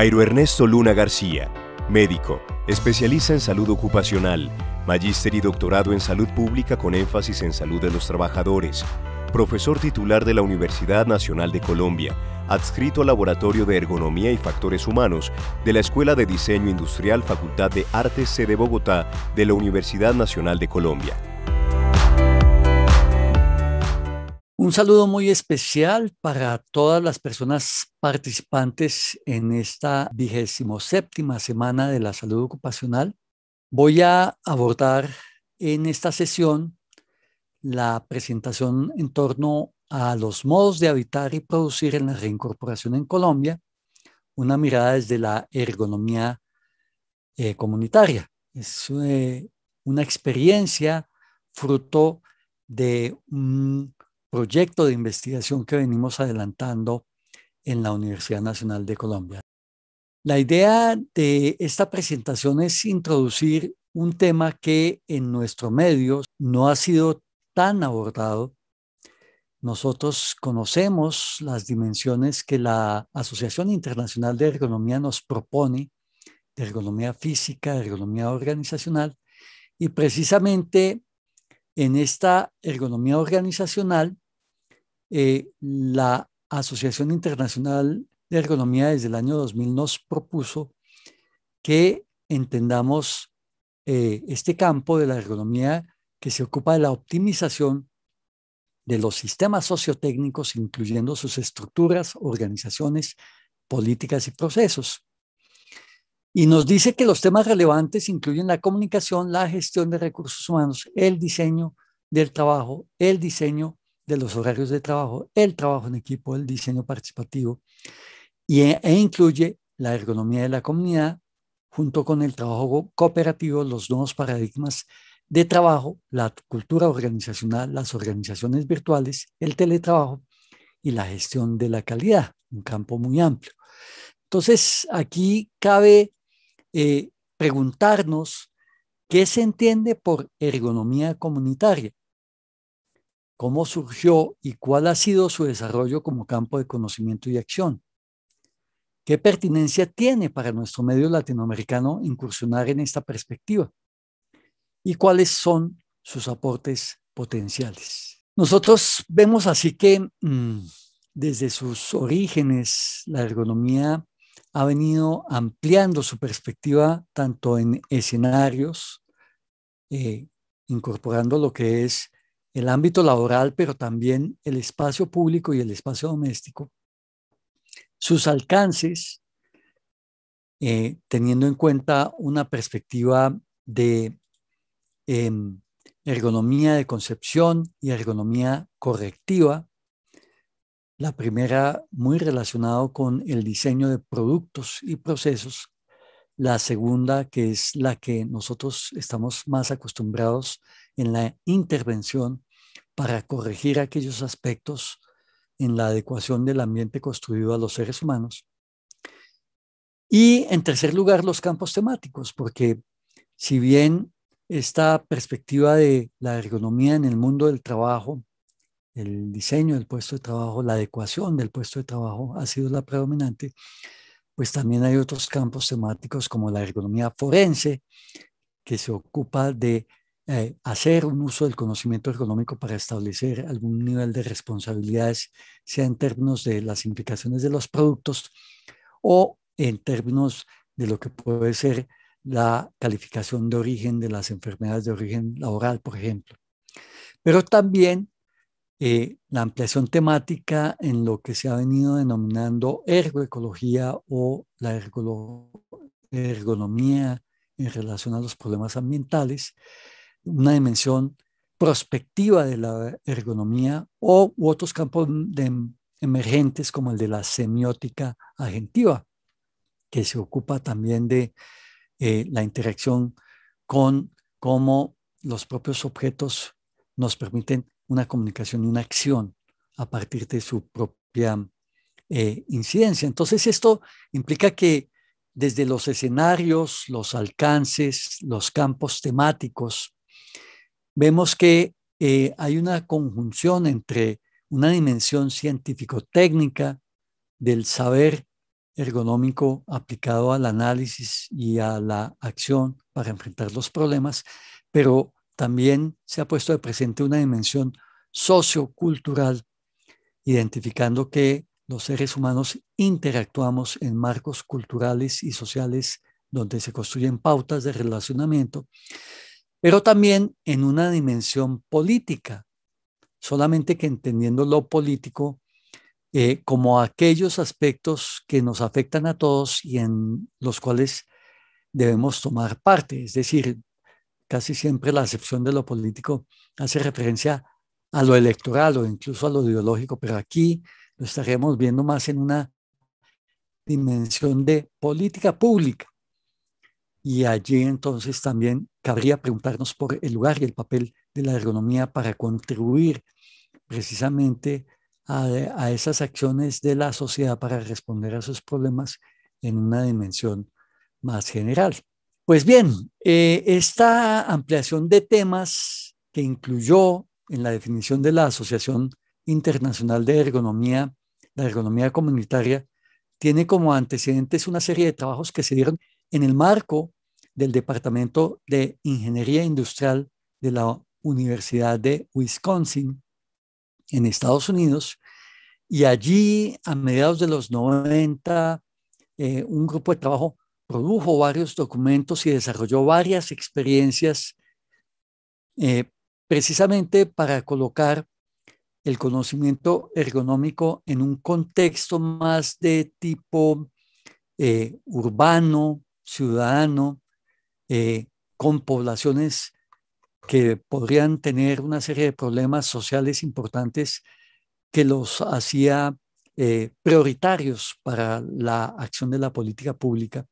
Jairo Ernesto Luna García, médico, especialista en salud ocupacional, magíster y doctorado en salud pública con énfasis en salud de los trabajadores, profesor titular de la Universidad Nacional de Colombia, adscrito al Laboratorio de Ergonomía y Factores Humanos de la Escuela de Diseño Industrial Facultad de Artes sede Bogotá de la Universidad Nacional de Colombia. Un saludo muy especial para todas las personas participantes en esta 27ª semana de la salud ocupacional. Voy a abordar en esta sesión la presentación en torno a los modos de habitar y producir en la reincorporación en Colombia, una mirada desde la ergonomía comunitaria. Es una experiencia fruto de un proyecto de investigación que venimos adelantando en la Universidad Nacional de Colombia. La idea de esta presentación es introducir un tema que en nuestro medio no ha sido tan abordado. Nosotros conocemos las dimensiones que la Asociación Internacional de Ergonomía nos propone, de ergonomía física, de ergonomía organizacional, y precisamente en esta ergonomía organizacional, la Asociación Internacional de Ergonomía desde el año 2000 nos propuso que entendamos este campo de la ergonomía que se ocupa de la optimización de los sistemas sociotécnicos, incluyendo sus estructuras, organizaciones, políticas y procesos. Y nos dice que los temas relevantes incluyen la comunicación, la gestión de recursos humanos, el diseño del trabajo, el diseño de los horarios de trabajo, el trabajo en equipo, el diseño participativo e incluye la ergonomía de la comunidad junto con el trabajo cooperativo, los nuevos paradigmas de trabajo, la cultura organizacional, las organizaciones virtuales, el teletrabajo y la gestión de la calidad, un campo muy amplio. Entonces, aquí cabe preguntarnos qué se entiende por ergonomía comunitaria, cómo surgió y cuál ha sido su desarrollo como campo de conocimiento y acción. ¿Qué pertinencia tiene para nuestro medio latinoamericano incursionar en esta perspectiva? ¿Y cuáles son sus aportes potenciales? Nosotros vemos así que desde sus orígenes la ergonomía ha venido ampliando su perspectiva tanto en escenarios, incorporando lo que es el ámbito laboral, pero también el espacio público y el espacio doméstico, sus alcances, teniendo en cuenta una perspectiva de ergonomía de concepción y ergonomía correctiva. La primera muy relacionado con el diseño de productos y procesos. La segunda, que es la que nosotros estamos más acostumbrados en la intervención para corregir aquellos aspectos en la adecuación del ambiente construido a los seres humanos. Y en tercer lugar, los campos temáticos, porque si bien esta perspectiva de la ergonomía en el mundo del trabajo, el diseño del puesto de trabajo, la adecuación del puesto de trabajo ha sido la predominante, pues también hay otros campos temáticos como la ergonomía forense, que se ocupa de hacer un uso del conocimiento ergonómico para establecer algún nivel de responsabilidades, sea en términos de las implicaciones de los productos o en términos de lo que puede ser la calificación de origen de las enfermedades de origen laboral, por ejemplo. Pero también la ampliación temática en lo que se ha venido denominando ergoecología o la ergonomía en relación a los problemas ambientales, una dimensión prospectiva de la ergonomía u otros campos emergentes como el de la semiótica agentiva, que se ocupa también de la interacción con cómo los propios objetos nos permiten una comunicación y una acción a partir de su propia incidencia. Entonces, esto implica que desde los escenarios, los alcances, los campos temáticos, vemos que hay una conjunción entre una dimensión científico-técnica del saber ergonómico aplicado al análisis y a la acción para enfrentar los problemas, pero también se ha puesto de presente una dimensión sociocultural, identificando que los seres humanos interactuamos en marcos culturales y sociales donde se construyen pautas de relacionamiento, pero también en una dimensión política, solamente que entendiendo lo político como aquellos aspectos que nos afectan a todos y en los cuales debemos tomar parte. Es decir, casi siempre la acepción de lo político hace referencia a lo electoral o incluso a lo ideológico, pero aquí lo estaríamos viendo más en una dimensión de política pública. Y allí entonces también cabría preguntarnos por el lugar y el papel de la ergonomía para contribuir precisamente a esas acciones de la sociedad para responder a esos problemas en una dimensión más general. Pues bien, esta ampliación de temas que incluyó en la definición de la Asociación Internacional de Ergonomía, la ergonomía comunitaria, tiene como antecedentes una serie de trabajos que se dieron en el marco del Departamento de Ingeniería Industrial de la Universidad de Wisconsin en Estados Unidos, y allí a mediados de los 90 un grupo de trabajo produjo varios documentos y desarrolló varias experiencias eh, precisamente para colocar el conocimiento ergonómico en un contexto más de tipo urbano, ciudadano, con poblaciones que podrían tener una serie de problemas sociales importantes que los hacía prioritarios para la acción de la política pública.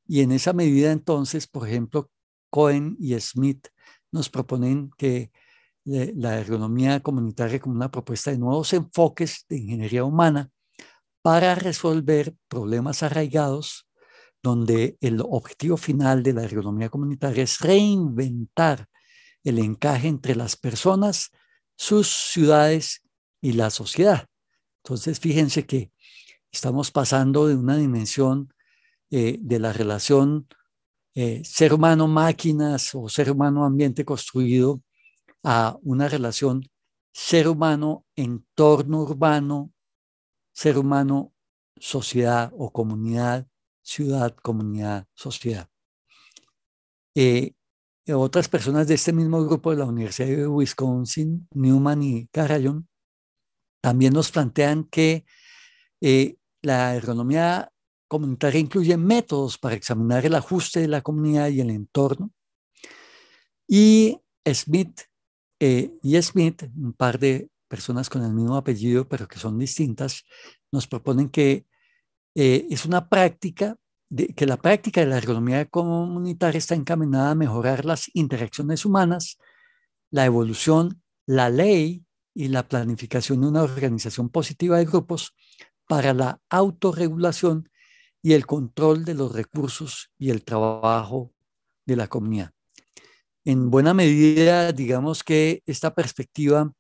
Y en esa medida, entonces, por ejemplo, Cohen y Smith nos proponen que la ergonomía comunitaria como una propuesta de nuevos enfoques de ingeniería humana para resolver problemas arraigados, donde el objetivo final de la ergonomía comunitaria es reinventar el encaje entre las personas, sus ciudades y la sociedad. Entonces, fíjense que estamos pasando de una dimensión de la relación ser humano-máquinas o ser humano-ambiente construido a una relación ser humano-entorno urbano, ser humano-sociedad o comunidad, ciudad, comunidad, sociedad. Otras personas de este mismo grupo de la Universidad de Wisconsin, Newman y Carallon, también nos plantean que la ergonomía comunitaria incluye métodos para examinar el ajuste de la comunidad y el entorno. Y Smith, un par de personas con el mismo apellido, pero que son distintas, nos proponen que es una práctica, que la práctica de la ergonomía comunitaria está encaminada a mejorar las interacciones humanas, la evolución, la ley y la planificación de una organización positiva de grupos para la autorregulación y el control de los recursos y el trabajo de la comunidad. En buena medida, digamos que esta perspectiva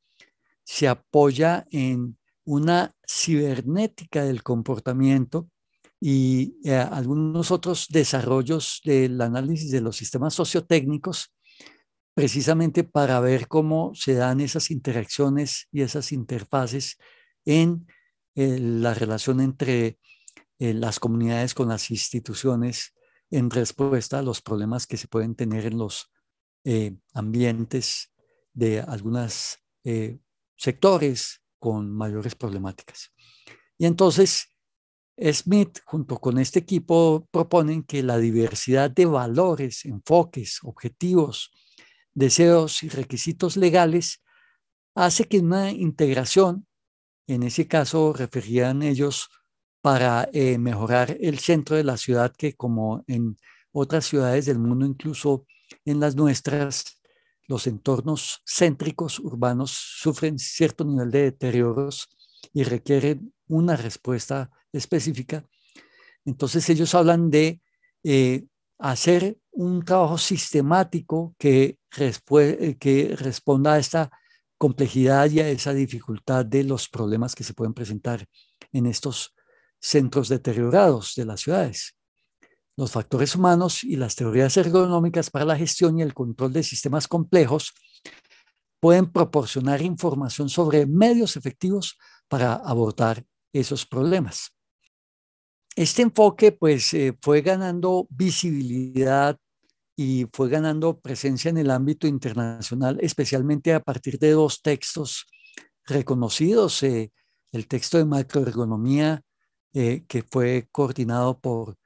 se apoya en una cibernética del comportamiento y algunos otros desarrollos del análisis de los sistemas sociotécnicos, precisamente para ver cómo se dan esas interacciones y esas interfaces en la relación entre las comunidades con las instituciones en respuesta a los problemas que se pueden tener en los ambientes de algunos sectores con mayores problemáticas. Y entonces Smith, junto con este equipo, proponen que la diversidad de valores, enfoques, objetivos, deseos y requisitos legales hace que una integración, en ese caso referían ellos para mejorar el centro de la ciudad, que como en otras ciudades del mundo, incluso en las nuestras, los entornos céntricos urbanos sufren cierto nivel de deterioros y requieren una respuesta específica. Entonces ellos hablan de hacer un trabajo sistemático que responda a esta complejidad y a esa dificultad de los problemas que se pueden presentar en estos centros deteriorados de las ciudades. Los factores humanos y las teorías ergonómicas para la gestión y el control de sistemas complejos pueden proporcionar información sobre medios efectivos para abordar esos problemas. Este enfoque pues fue ganando visibilidad y fue ganando presencia en el ámbito internacional, especialmente a partir de dos textos reconocidos. El texto de macroergonomía que fue coordinado por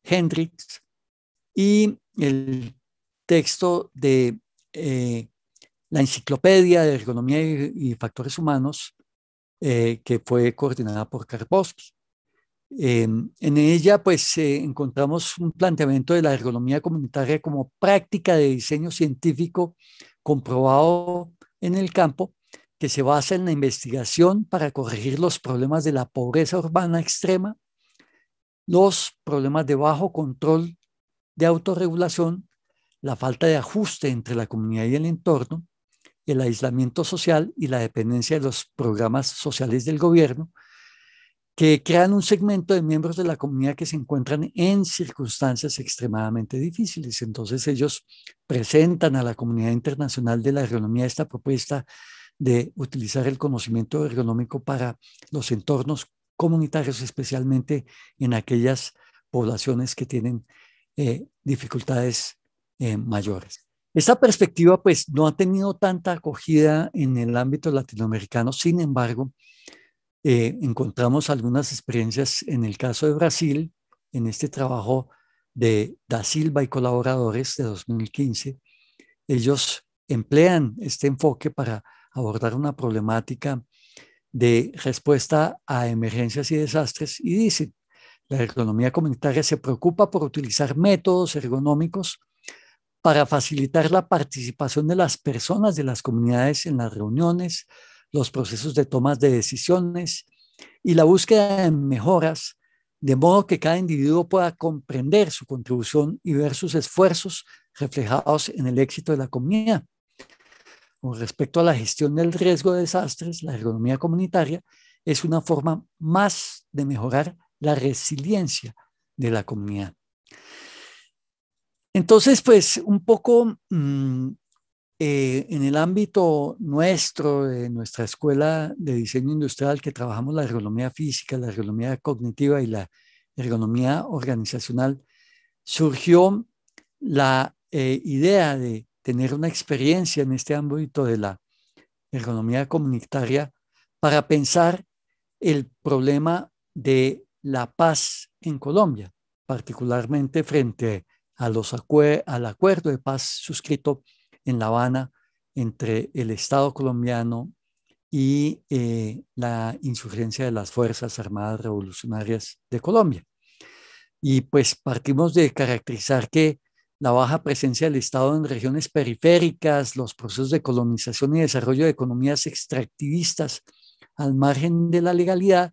Hendricks y el texto de la Enciclopedia de Ergonomía y Factores Humanos que fue coordinada por Karpowski. En ella pues encontramos un planteamiento de la ergonomía comunitaria como práctica de diseño científico comprobado en el campo que se basa en la investigación para corregir los problemas de la pobreza urbana extrema, los problemas de bajo control de autorregulación, la falta de ajuste entre la comunidad y el entorno, el aislamiento social y la dependencia de los programas sociales del gobierno, que crean un segmento de miembros de la comunidad que se encuentran en circunstancias extremadamente difíciles. Entonces ellos presentan a la comunidad internacional de la ergonomía esta propuesta de utilizar el conocimiento ergonómico para los entornos comunitarios, especialmente en aquellas poblaciones que tienen dificultades mayores. Esta perspectiva pues no ha tenido tanta acogida en el ámbito latinoamericano, sin embargo, encontramos algunas experiencias en el caso de Brasil, en este trabajo de Da Silva y colaboradores de 2015. Ellos emplean este enfoque para abordar una problemática de respuesta a emergencias y desastres y dicen, la ergonomía comunitaria se preocupa por utilizar métodos ergonómicos para facilitar la participación de las personas de las comunidades en las reuniones, los procesos de tomas de decisiones y la búsqueda de mejoras, de modo que cada individuo pueda comprender su contribución y ver sus esfuerzos reflejados en el éxito de la comunidad. Con respecto a la gestión del riesgo de desastres, la ergonomía comunitaria es una forma más de mejorar la resiliencia de la comunidad. Entonces, pues un poco en el ámbito nuestro, de nuestra escuela de diseño industrial, que trabajamos la ergonomía física, la ergonomía cognitiva y la ergonomía organizacional, surgió la idea de tener una experiencia en este ámbito de la ergonomía comunitaria para pensar el problema de la paz en Colombia, particularmente frente al acuerdo de paz suscrito en La Habana entre el Estado colombiano y la insurgencia de las Fuerzas Armadas Revolucionarias de Colombia. Y pues partimos de caracterizar que la baja presencia del Estado en regiones periféricas, los procesos de colonización y desarrollo de economías extractivistas al margen de la legalidad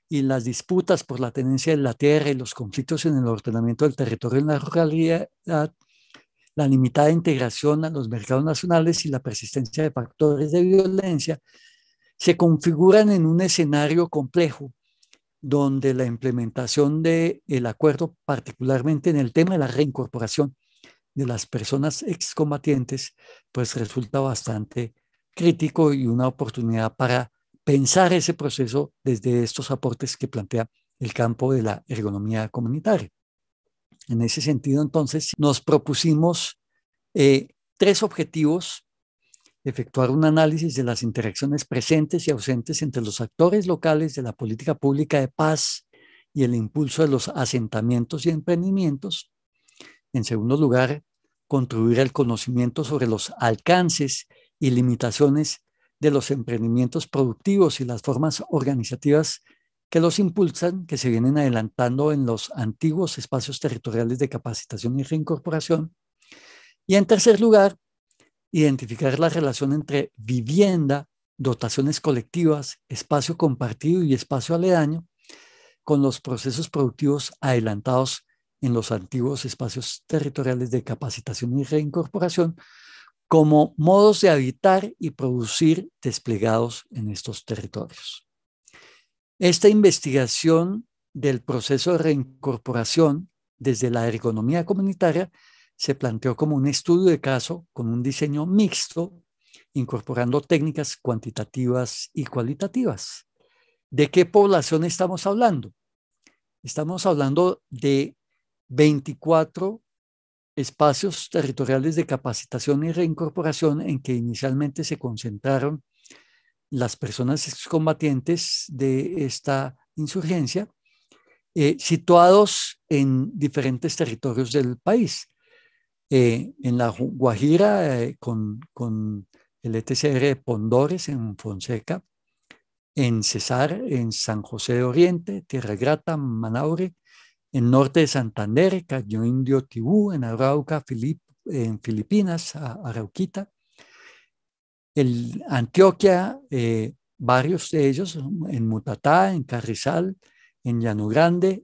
y las disputas por la tenencia de la tierra y los conflictos en el ordenamiento del territorio en la ruralidad, la limitada integración a los mercados nacionales y la persistencia de factores de violencia se configuran en un escenario complejo donde la implementación del acuerdo, particularmente en el tema de la reincorporación de las personas excombatientes, pues resulta bastante crítico y una oportunidad para pensar ese proceso desde estos aportes que plantea el campo de la ergonomía comunitaria. En ese sentido, entonces, nos propusimos 3 objetivos: efectuar un análisis de las interacciones presentes y ausentes entre los actores locales de la política pública de paz y el impulso de los asentamientos y emprendimientos. En segundo lugar, contribuir al conocimiento sobre los alcances y limitaciones de los emprendimientos productivos y las formas organizativas que los impulsan, que se vienen adelantando en los antiguos espacios territoriales de capacitación y reincorporación. Y en tercer lugar, identificar la relación entre vivienda, dotaciones colectivas, espacio compartido y espacio aledaño con los procesos productivos adelantados en los antiguos espacios territoriales de capacitación y reincorporación como modos de habitar y producir desplegados en estos territorios. Esta investigación del proceso de reincorporación desde la ergonomía comunitaria se planteó como un estudio de caso con un diseño mixto, incorporando técnicas cuantitativas y cualitativas. ¿De qué población estamos hablando? Estamos hablando de 24 espacios territoriales de capacitación y reincorporación en que inicialmente se concentraron las personas excombatientes de esta insurgencia, situados en diferentes territorios del país. En la Guajira, con el ETCR de Pondores en Fonseca, en Cesar, en San José de Oriente, Tierra Grata, Manaure, en norte de Santander, Cayo Indio, Tibú, en Arauca, en Filipinas, Arauquita, Antioquia, varios de ellos, en Mutatá, en Carrizal, en Llano Grande,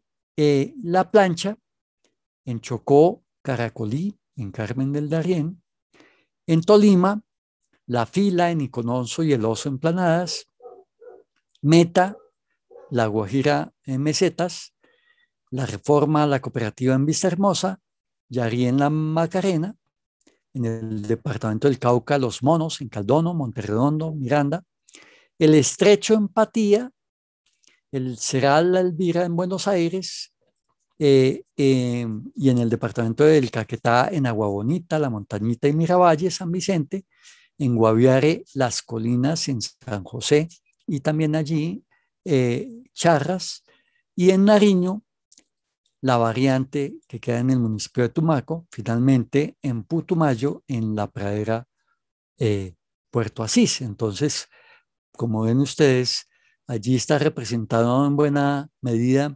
La Plancha, en Chocó, Caracolí, en Carmen del Darién, en Tolima, La Fila, en Icononso y El Oso en Planadas, Meta, La Guajira en Mesetas, La Reforma, La Cooperativa en Vista Hermosa, Yarí en La Macarena, en el departamento del Cauca, Los Monos, en Caldono, Monterredondo, Miranda, el Estrecho en Patía, el Ceral La Elvira en Buenos Aires, y en el departamento del Caquetá, en Agua Bonita, La Montañita y Miravalle, San Vicente, en Guaviare, Las Colinas, en San José, y también allí Charras, y en Nariño, la variante que queda en el municipio de Tumaco, finalmente en Putumayo, en la pradera Puerto Asís. Entonces, como ven ustedes, allí está representado en buena medida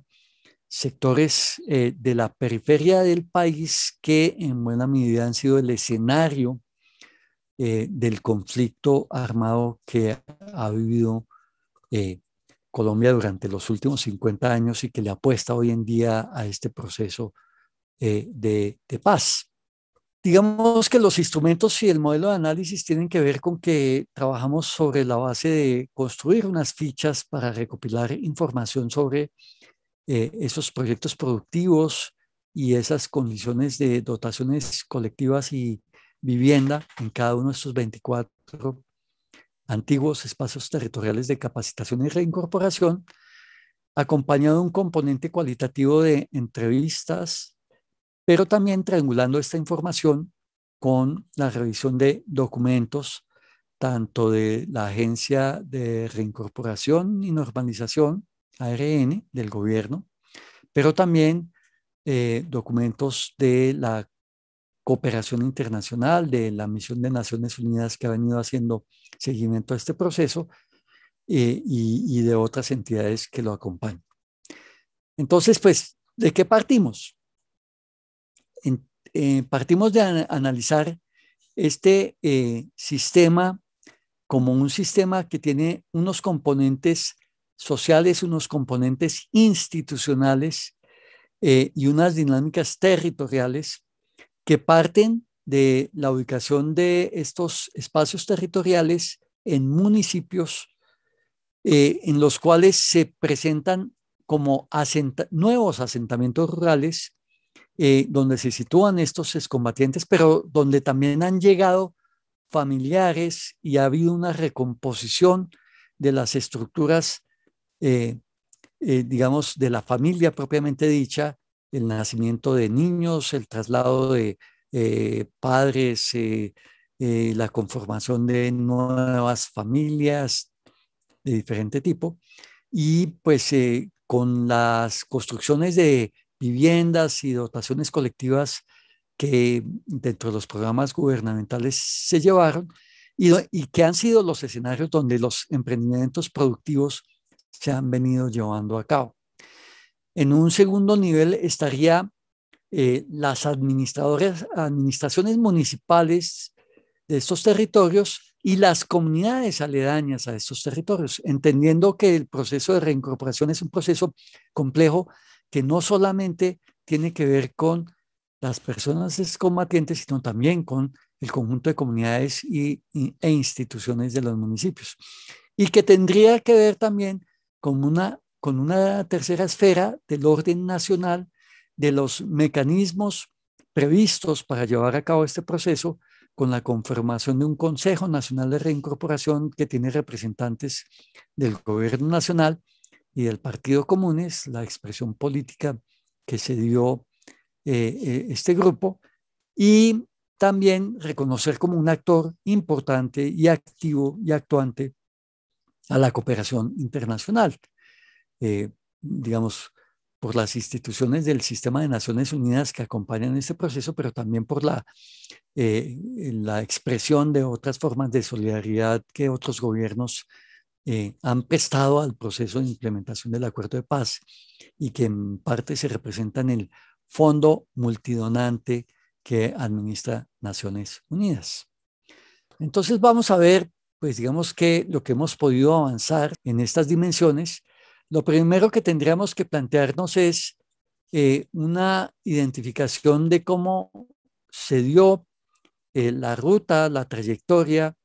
sectores de la periferia del país que en buena medida han sido el escenario del conflicto armado que ha vivido Colombia durante los últimos 50 años y que le apuesta hoy en día a este proceso de paz. Digamos que los instrumentos y el modelo de análisis tienen que ver con que trabajamos sobre la base de construir unas fichas para recopilar información sobre esos proyectos productivos y esas condiciones de dotaciones colectivas y vivienda en cada uno de estos 24 antiguos espacios territoriales de capacitación y reincorporación, acompañado de un componente cualitativo de entrevistas, pero también triangulando esta información con la revisión de documentos, tanto de la Agencia de Reincorporación y Normalización, ARN, del gobierno, pero también documentos de la cooperación internacional, de la Misión de Naciones Unidas que ha venido haciendo seguimiento a este proceso y de otras entidades que lo acompañan. Entonces, pues, ¿de qué partimos? Partimos de analizar este sistema como un sistema que tiene unos componentes sociales, unos componentes institucionales y unas dinámicas territoriales que parten de la ubicación de estos espacios territoriales en municipios en los cuales se presentan como nuevos asentamientos rurales donde se sitúan estos excombatientes, pero donde también han llegado familiares y ha habido una recomposición de las estructuras, digamos, de la familia propiamente dicha, el nacimiento de niños, el traslado de padres, la conformación de nuevas familias de diferente tipo, y pues con las construcciones de viviendas y dotaciones colectivas que dentro de los programas gubernamentales se llevaron y que han sido los escenarios donde los emprendimientos productivos se han venido llevando a cabo. En un segundo nivel estaría las administraciones municipales de estos territorios y las comunidades aledañas a estos territorios, entendiendo que el proceso de reincorporación es un proceso complejo que no solamente tiene que ver con las personas excombatientes, sino también con el conjunto de comunidades e instituciones de los municipios. Y que tendría que ver también con una con una tercera esfera del orden nacional, de los mecanismos previstos para llevar a cabo este proceso, con la conformación de un Consejo Nacional de Reincorporación que tiene representantes del Gobierno Nacional y del Partido Comunes, la expresión política que se dio este grupo, y también reconocer como un actor importante y activo y actuante a la cooperación internacional. Digamos, por las instituciones del sistema de Naciones Unidas que acompañan este proceso, pero también por la expresión de otras formas de solidaridad que otros gobiernos han prestado al proceso de implementación del acuerdo de paz y que en parte se representa en el fondo multidonante que administra Naciones Unidas. Entonces vamos a ver, pues digamos que lo que hemos podido avanzar en estas dimensiones. Lo primero que tendríamos que plantearnos es una identificación de cómo se dio la ruta, la trayectoria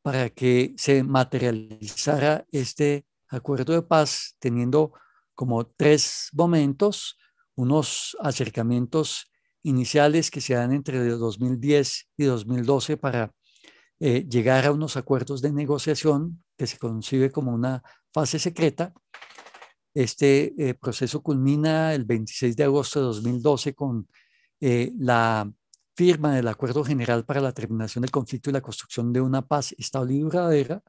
para que se materializara este acuerdo de paz, teniendo como tres momentos, unos acercamientos iniciales que se dan entre 2010 y 2012 para llegar a unos acuerdos de negociación que se concibe como una fase secreta. Este proceso culmina el 26 de agosto de 2012 con la firma del Acuerdo General para la Terminación del Conflicto y la Construcción de una Paz Estable y Duradera.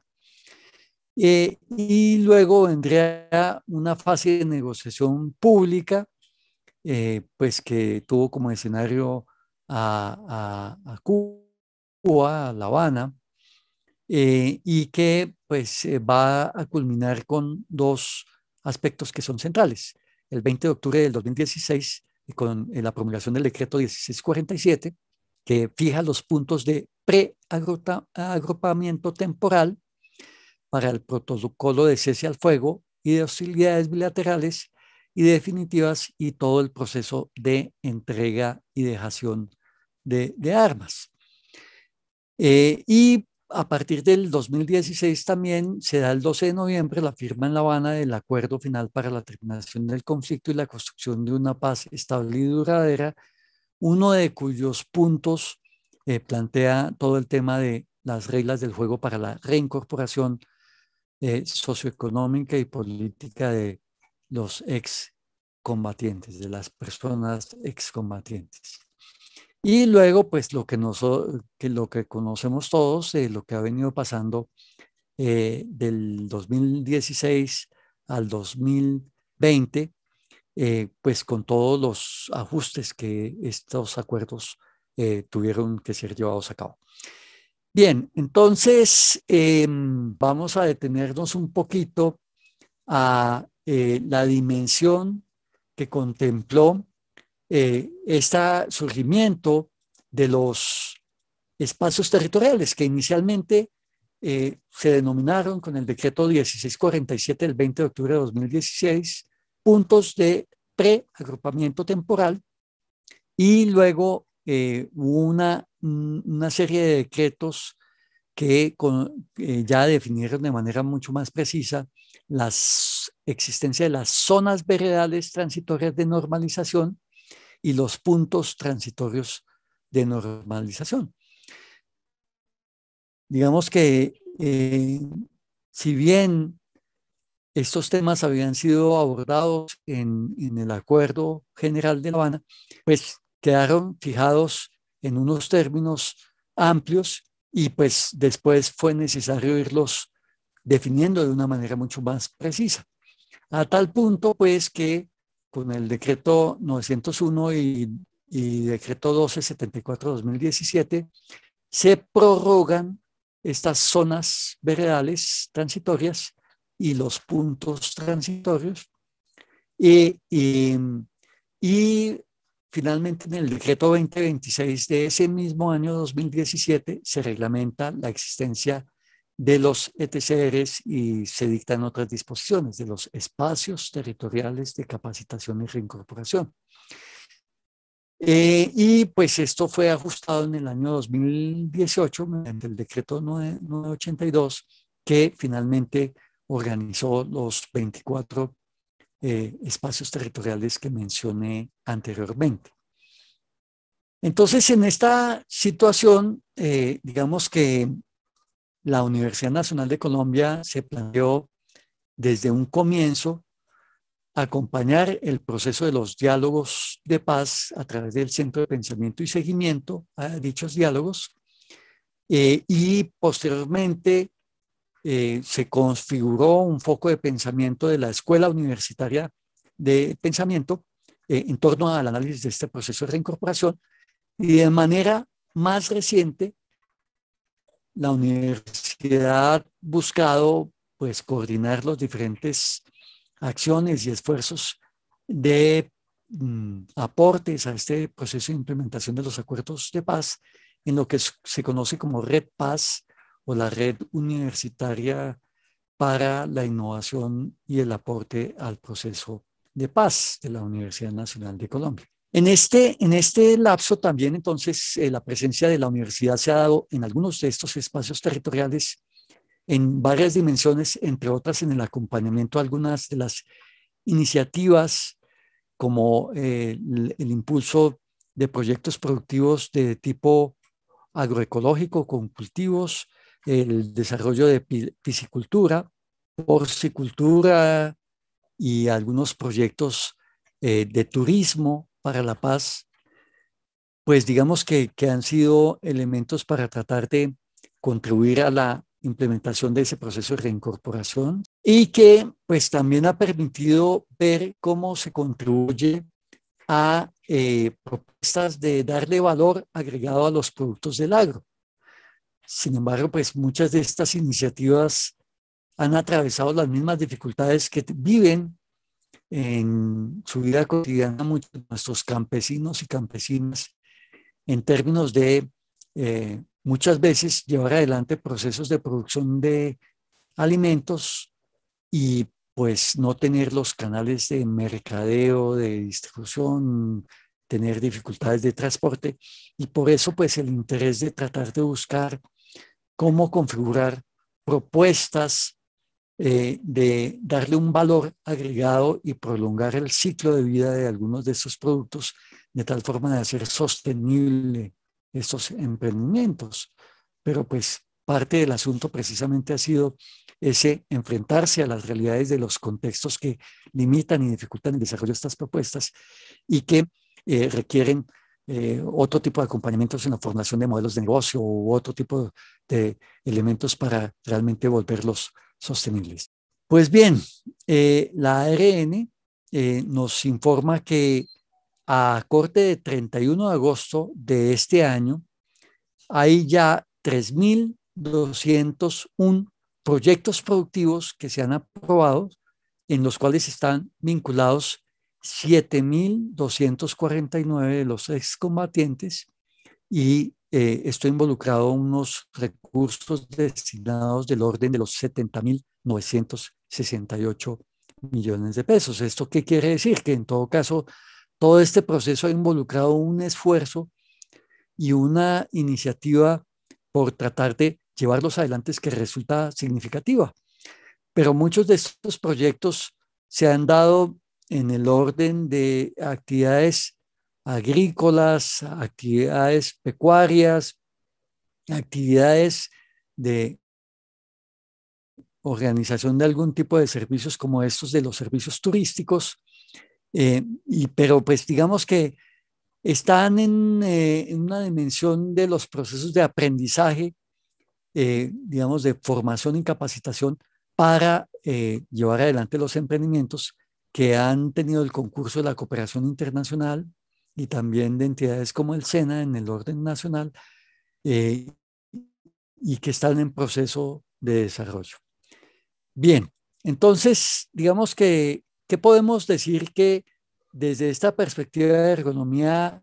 Y luego vendría una fase de negociación pública, pues que tuvo como escenario a Cuba, a La Habana, y que pues va a culminar con dos aspectos que son centrales. El 20 de octubre del 2016, con la promulgación del decreto 1647, que fija los puntos de preagrupamiento temporal para el protocolo de cese al fuego y de hostilidades bilaterales y definitivas y todo el proceso de entrega y dejación de armas. Y a partir del 2016 también se da el 12 de noviembre la firma en La Habana del Acuerdo Final para la Terminación del Conflicto y la Construcción de una Paz Estable y Duradera, uno de cuyos puntos plantea todo el tema de las reglas del juego para la reincorporación socioeconómica y política de los excombatientes, de las personas excombatientes. Y luego, pues lo que conocemos todos, lo que ha venido pasando del 2016 al 2020, pues con todos los ajustes que estos acuerdos tuvieron que ser llevados a cabo. Bien, entonces vamos a detenernos un poquito a la dimensión que contempló este surgimiento de los espacios territoriales que inicialmente se denominaron con el decreto 1647 del 20 de octubre de 2016 puntos de preagrupamiento temporal, y luego hubo una serie de decretos que ya definieron de manera mucho más precisa la existencia de las zonas veredales transitorias de normalización y los puntos transitorios de normalización. Digamos que si bien estos temas habían sido abordados en el Acuerdo General de La Habana, pues quedaron fijados en unos términos amplios y pues después fue necesario irlos definiendo de una manera mucho más precisa. A tal punto pues que con el decreto 901 y decreto 1274-2017 se prorrogan estas zonas veredales transitorias y los puntos transitorios y finalmente en el decreto 2026 de ese mismo año 2017 se reglamenta la existencia de los ETCRs y se dictan otras disposiciones de los espacios territoriales de capacitación y reincorporación. Y pues esto fue ajustado en el año 2018 mediante el decreto 982 que finalmente organizó los 24 espacios territoriales que mencioné anteriormente. Entonces, en esta situación, digamos que la Universidad Nacional de Colombia se planteó desde un comienzo acompañar el proceso de los diálogos de paz a través del Centro de Pensamiento y Seguimiento a dichos diálogos, y posteriormente se configuró un foco de pensamiento de la Escuela Universitaria de Pensamiento en torno al análisis de este proceso de reincorporación, y de manera más reciente la universidad ha buscado pues coordinar los diferentes acciones y esfuerzos de aportes a este proceso de implementación de los acuerdos de paz en lo que se conoce como Red Paz o la Red Universitaria para la Innovación y el Aporte al Proceso de Paz de la Universidad Nacional de Colombia. En este lapso también entonces la presencia de la universidad se ha dado en algunos de estos espacios territoriales en varias dimensiones, entre otras en el acompañamiento a algunas de las iniciativas como el impulso de proyectos productivos de tipo agroecológico con cultivos, el desarrollo de piscicultura, porcicultura y algunos proyectos de turismo para la paz, pues digamos que han sido elementos para tratar de contribuir a la implementación de ese proceso de reincorporación y que pues también ha permitido ver cómo se contribuye a propuestas de darle valor agregado a los productos del agro. Sin embargo, pues muchas de estas iniciativas han atravesado las mismas dificultades que viven en su vida cotidiana muchos de nuestros campesinos y campesinas en términos de muchas veces llevar adelante procesos de producción de alimentos y pues no tener los canales de mercadeo, de distribución, tener dificultades de transporte, y por eso pues el interés de tratar de buscar cómo configurar propuestas de darle un valor agregado y prolongar el ciclo de vida de algunos de estos productos de tal forma de hacer sostenible estos emprendimientos. Pero pues parte del asunto precisamente ha sido ese enfrentarse a las realidades de los contextos que limitan y dificultan el desarrollo de estas propuestas y que requieren otro tipo de acompañamientos en la formación de modelos de negocio u otro tipo de elementos para realmente volverlos sostenibles. Pues bien, la ARN nos informa que a corte de 31 de agosto de este año hay ya 3.201 proyectos productivos que se han aprobado, en los cuales están vinculados 7.249 de los excombatientes, y esto ha involucrado unos recursos destinados del orden de los 70.968 millones de pesos. ¿Esto qué quiere decir? Que en todo caso, todo este proceso ha involucrado un esfuerzo y una iniciativa por tratar de llevarlos adelante que resulta significativa. Pero muchos de estos proyectos se han dado en el orden de actividades agrícolas, actividades pecuarias, actividades de organización de algún tipo de servicios como estos de los servicios turísticos, pero pues digamos que están en una dimensión de los procesos de aprendizaje, digamos, de formación y capacitación para llevar adelante los emprendimientos que han tenido el concurso de la cooperación internacional y también de entidades como el SENA en el orden nacional, y que están en proceso de desarrollo. Bien, entonces, digamos que, ¿qué podemos decir? Que desde esta perspectiva de ergonomía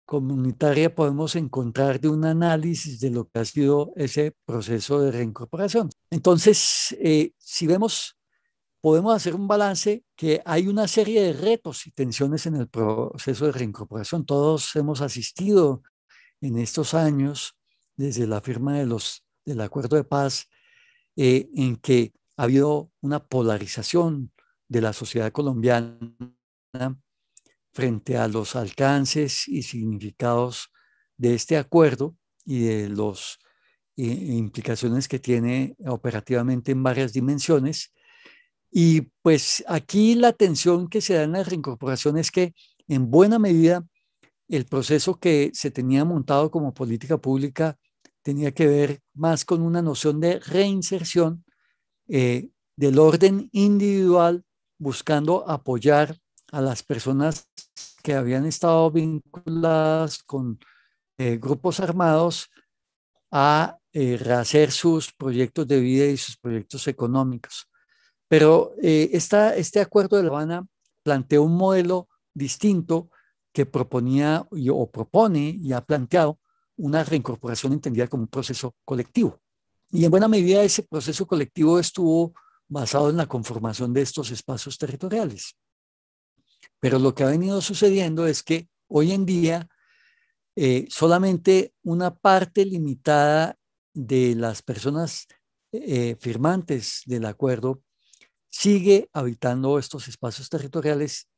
comunitaria podemos encontrar de un análisis de lo que ha sido ese proceso de reincorporación. Entonces, si vemos, podemos hacer un balance que hay una serie de retos y tensiones en el proceso de reincorporación. Todos hemos asistido en estos años, desde la firma del acuerdo de paz, en que ha habido una polarización de la sociedad colombiana frente a los alcances y significados de este acuerdo y de las implicaciones que tiene operativamente en varias dimensiones. Y pues aquí la tensión que se da en la reincorporación es que en buena medida el proceso que se tenía montado como política pública tenía que ver más con una noción de reinserción del orden individual, buscando apoyar a las personas que habían estado vinculadas con grupos armados a rehacer sus proyectos de vida y sus proyectos económicos. Pero este acuerdo de La Habana planteó un modelo distinto que proponía o propone y ha planteado una reincorporación entendida como un proceso colectivo. Y en buena medida ese proceso colectivo estuvo basado en la conformación de estos espacios territoriales. Pero lo que ha venido sucediendo es que hoy en día solamente una parte limitada de las personas firmantes del acuerdo sigue habitando estos espacios territoriales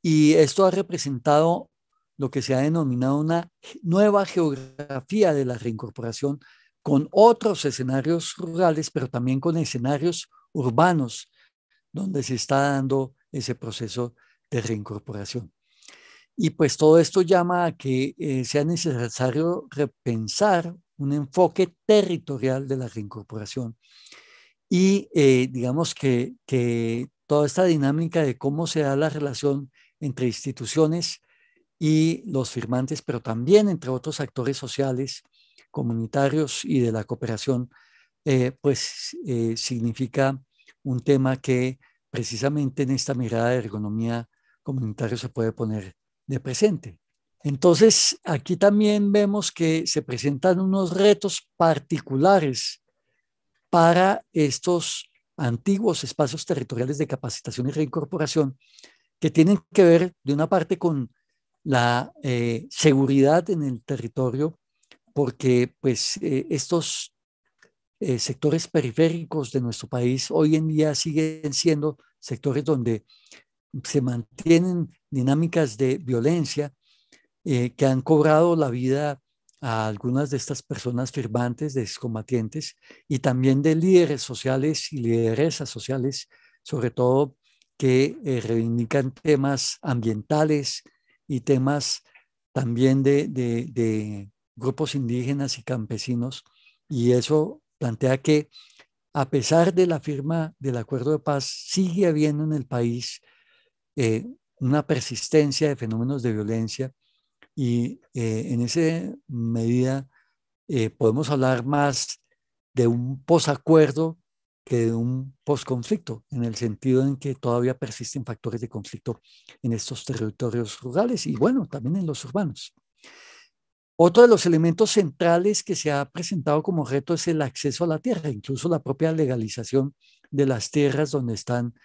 y esto ha representado lo que se ha denominado una nueva geografía de la reincorporación con otros escenarios rurales, pero también con escenarios urbanos donde se está dando ese proceso de reincorporación. Y pues todo esto llama a que sea necesario repensar un enfoque territorial de la reincorporación y digamos que toda esta dinámica de cómo se da la relación entre instituciones y los firmantes, pero también entre otros actores sociales, comunitarios y de la cooperación, pues significa un tema que precisamente en esta mirada de ergonomía comunitaria se puede poner de presente. Entonces, aquí también vemos que se presentan unos retos particulares para estos antiguos espacios territoriales de capacitación y reincorporación que tienen que ver de una parte con la seguridad en el territorio, porque pues estos sectores periféricos de nuestro país hoy en día siguen siendo sectores donde se mantienen dinámicas de violencia que han cobrado la vida a algunas de estas personas firmantes, de excombatientes, y también de líderes sociales y lideresas sociales, sobre todo que reivindican temas ambientales y temas también de grupos indígenas y campesinos. Y eso plantea que a pesar de la firma del acuerdo de paz, sigue habiendo en el país una persistencia de fenómenos de violencia y en esa medida podemos hablar más de un posacuerdo que de un posconflicto, en el sentido en que todavía persisten factores de conflicto en estos territorios rurales y bueno, también en los urbanos. Otro de los elementos centrales que se ha presentado como reto es el acceso a la tierra, incluso la propia legalización de las tierras donde están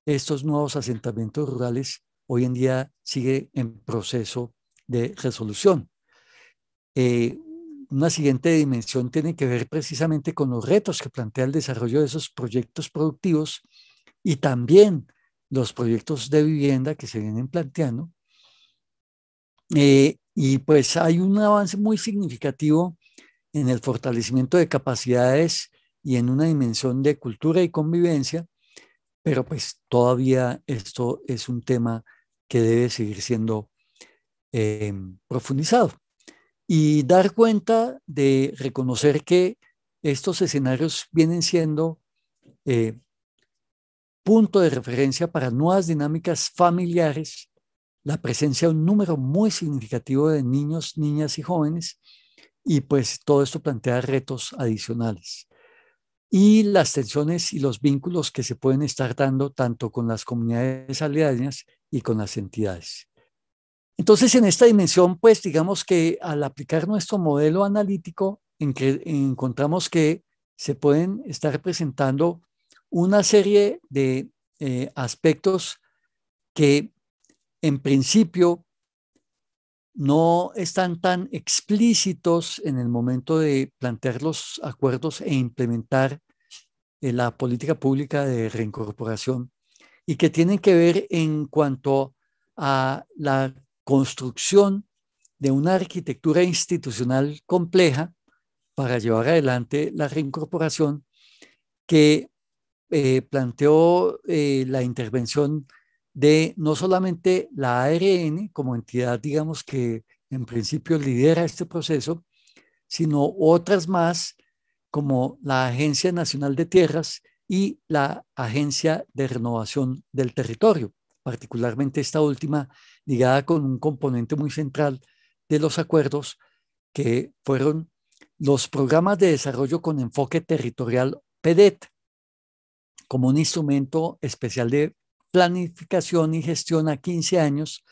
estos nuevos asentamientos rurales hoy en día sigue en proceso de resolución. Una siguiente dimensión tiene que ver precisamente con los retos que plantea el desarrollo de esos proyectos productivos y también los proyectos de vivienda que se vienen planteando. Y pues hay un avance muy significativo en el fortalecimiento de capacidades y en una dimensión de cultura y convivencia, pero pues todavía esto es un tema que debe seguir siendo profundizado y dar cuenta de reconocer que estos escenarios vienen siendo punto de referencia para nuevas dinámicas familiares, la presencia de un número muy significativo de niños, niñas y jóvenes, y pues todo esto plantea retos adicionales. Y las tensiones y los vínculos que se pueden estar dando tanto con las comunidades aledañas y con las entidades. Entonces, en esta dimensión, pues digamos que al aplicar nuestro modelo analítico, encontramos que se pueden estar presentando una serie de aspectos que en principio no están tan explícitos en el momento de plantear los acuerdos e implementar la política pública de reincorporación. y que tienen que ver en cuanto a la construcción de una arquitectura institucional compleja para llevar adelante la reincorporación que planteó la intervención de no solamente la ARN como entidad, digamos, que en principio lidera este proceso, sino otras más como la Agencia Nacional de Tierras y la Agencia de Renovación del Territorio, particularmente esta última ligada con un componente muy central de los acuerdos que fueron los programas de desarrollo con enfoque territorial PEDET, como un instrumento especial de planificación y gestión a 15 años,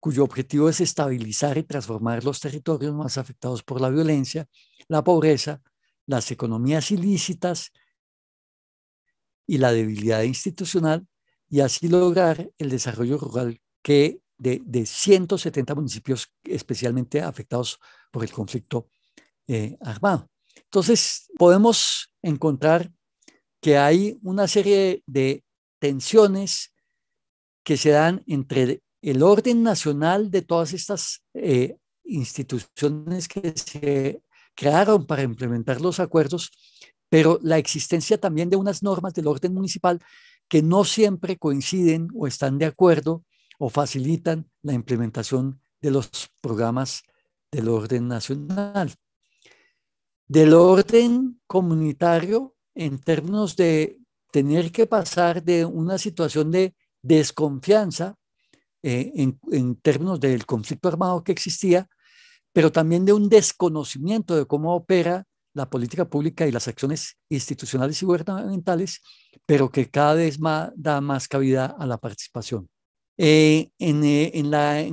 cuyo objetivo es estabilizar y transformar los territorios más afectados por la violencia, la pobreza, las economías ilícitas y la debilidad institucional, y así lograr el desarrollo rural que de 170 municipios especialmente afectados por el conflicto armado. Entonces, podemos encontrar que hay una serie de tensiones que se dan entre el orden nacional de todas estas instituciones que se crearon para implementar los acuerdos, pero la existencia también de unas normas del orden municipal que no siempre coinciden o están de acuerdo o facilitan la implementación de los programas del orden nacional. Del orden comunitario, en términos de tener que pasar de una situación de desconfianza en términos del conflicto armado que existía, pero también de un desconocimiento de cómo opera la política pública y las acciones institucionales y gubernamentales, pero que cada vez más, da más cabida a la participación. En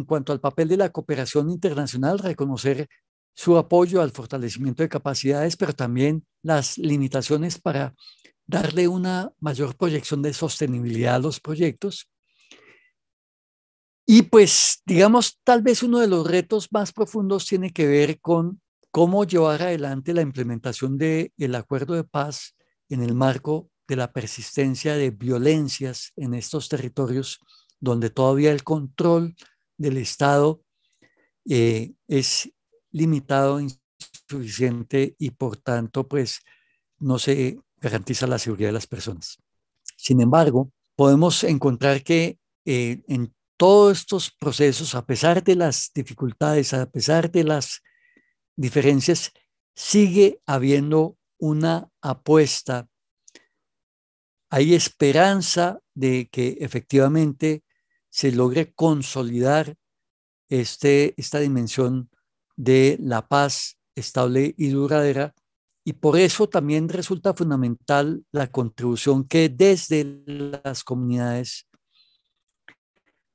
cuanto al papel de la cooperación internacional, reconocer su apoyo al fortalecimiento de capacidades, pero también las limitaciones para darle una mayor proyección de sostenibilidad a los proyectos. Y pues, digamos, tal vez uno de los retos más profundos tiene que ver con cómo llevar adelante la implementación del acuerdo de paz en el marco de la persistencia de violencias en estos territorios donde todavía el control del Estado es limitado, insuficiente y por tanto, pues, no se garantiza la seguridad de las personas. Sin embargo, podemos encontrar que en todos estos procesos, a pesar de las dificultades, a pesar de las diferencias, sigue habiendo una apuesta. Hay esperanza de que efectivamente se logre consolidar esta dimensión de la paz estable y duradera, y por eso también resulta fundamental la contribución que desde las comunidades,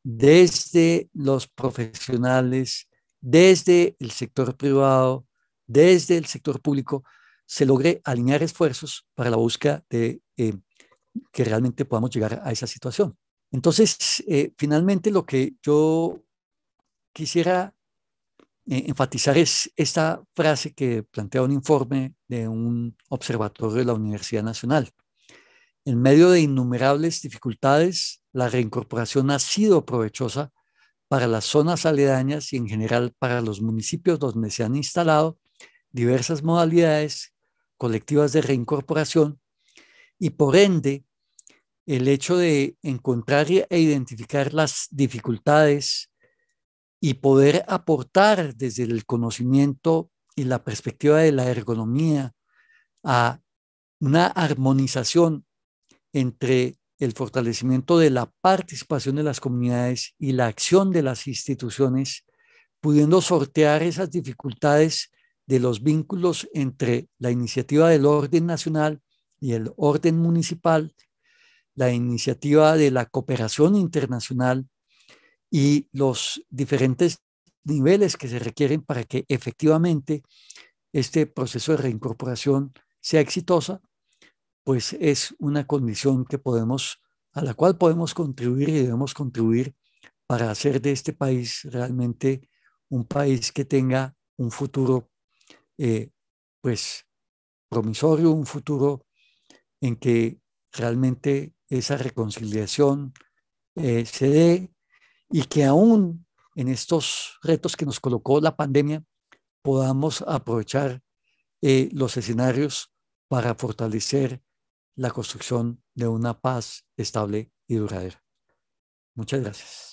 desde los profesionales, desde el sector privado, desde el sector público, se logre alinear esfuerzos para la búsqueda de que realmente podamos llegar a esa situación. Entonces, finalmente lo que yo quisiera enfatizar es esta frase que plantea un informe de un observatorio de la Universidad Nacional. En medio de innumerables dificultades, la reincorporación ha sido provechosa para las zonas aledañas y en general para los municipios donde se han instalado diversas modalidades colectivas de reincorporación, y por ende el hecho de encontrar e identificar las dificultades y poder aportar desde el conocimiento y la perspectiva de la ergonomía a una armonización entre el fortalecimiento de la participación de las comunidades y la acción de las instituciones, pudiendo sortear esas dificultades de los vínculos entre la iniciativa del orden nacional y el orden municipal, la iniciativa de la cooperación internacional y los diferentes niveles que se requieren para que efectivamente este proceso de reincorporación sea exitosa, pues es una condición que a la cual podemos contribuir y debemos contribuir para hacer de este país realmente un país que tenga un futuro pues promisorio, un futuro en que realmente esa reconciliación se dé y que aún en estos retos que nos colocó la pandemia podamos aprovechar los escenarios para fortalecer la construcción de una paz estable y duradera. Muchas gracias.